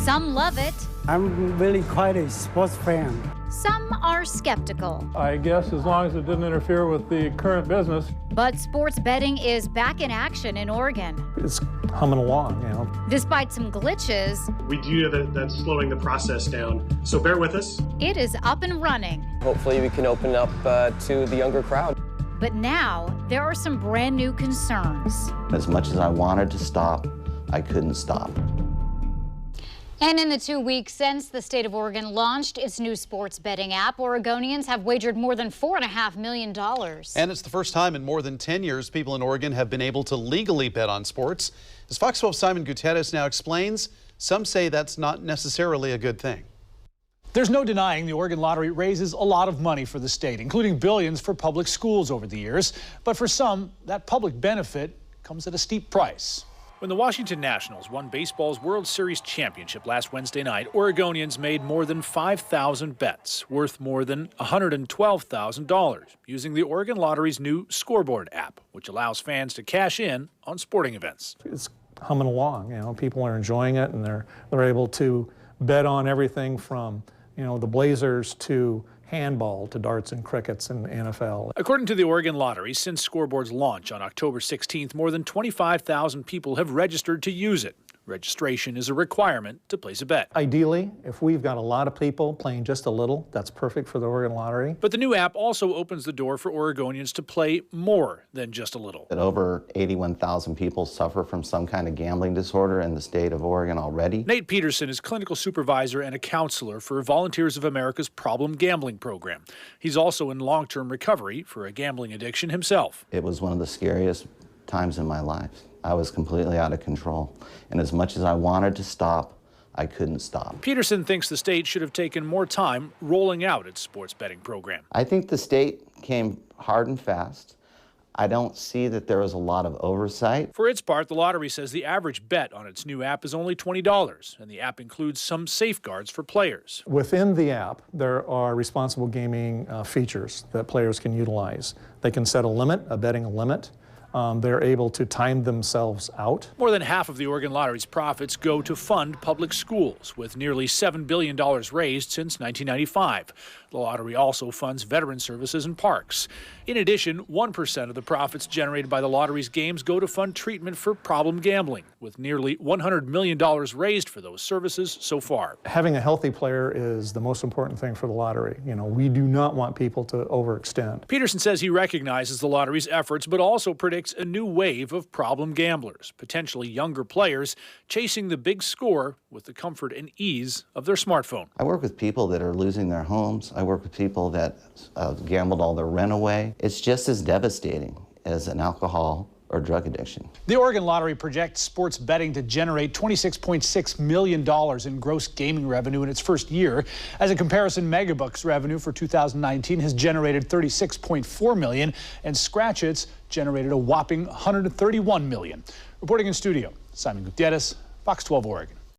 Some love it. I'm really quite a sports fan. Some are skeptical. I guess as long as it didn't interfere with the current business. But sports betting is back in action in Oregon. It's humming along, Despite some glitches, we do know that that's slowing the process down, so bear with us. it is up and running. Hopefully we can open up to the younger crowd. But now there are some brand new concerns. As much as I wanted to stop, I couldn't stop. And in the 2 weeks since the state of Oregon launched its new sports betting app, Oregonians have wagered more than $4.5 million. And it's the first time in more than 10 years people in Oregon have been able to legally bet on sports. As Fox 12's Simon Gutierrez now explains, some say that's not necessarily a good thing. There's no denying the Oregon Lottery raises a lot of money for the state, including billions for public schools over the years. But for some, that public benefit comes at a steep price. When the Washington Nationals won baseball's World Series championship last Wednesday night, Oregonians made more than 5,000 bets, worth more than $112,000, using the Oregon Lottery's new scoreboard app, which allows fans to cash in on sporting events. It's humming along, people are enjoying it, and they're able to bet on everything from, the Blazers to handball to darts and crickets and NFL. According to the Oregon Lottery, since Scoreboard's launch on October 16th, more than 25,000 people have registered to use it. Registration is a requirement to place a bet. Ideally, if we've got a lot of people playing just a little, that's perfect for the Oregon Lottery. But the new app also opens the door for Oregonians to play more than just a little. That over 81,000 people suffer from some kind of gambling disorder in the state of Oregon already. Nate Peterson is clinical supervisor and a counselor for Volunteers of America's Problem Gambling Program. He's also in long-term recovery for a gambling addiction himself. It was one of the scariest times in my life. I was completely out of control. And as much as I wanted to stop, I couldn't stop. Peterson thinks the state should have taken more time rolling out its sports betting program. I think the state came hard and fast. I don't see that there was a lot of oversight. For its part, the lottery says the average bet on its new app is only $20, and the app includes some safeguards for players. Within the app, there are responsible gaming features that players can utilize. They can set a limit, a betting limit. They're able to time themselves out. More than half of the Oregon Lottery's profits go to fund public schools, with nearly $7 billion raised since 1995. The lottery also funds veteran services and parks. In addition, 1% of the profits generated by the lottery's games go to fund treatment for problem gambling, with nearly $100 million raised for those services so far. Having a healthy player is the most important thing for the lottery. We do not want people to overextend. Peterson says he recognizes the lottery's efforts, but also predicts a new wave of problem gamblers, potentially younger players chasing the big score with the comfort and ease of their smartphone. I work with people that are losing their homes. I work with people that gambled all their rent away. It's just as devastating as an alcohol or drug addiction. The Oregon Lottery projects sports betting to generate $26.6 million in gross gaming revenue in its first year. As a comparison, Megabucks revenue for 2019 has generated $36.4 million, and Scratch Its generated a whopping $131 million. Reporting in studio, Simon Gutierrez, Fox 12 Oregon.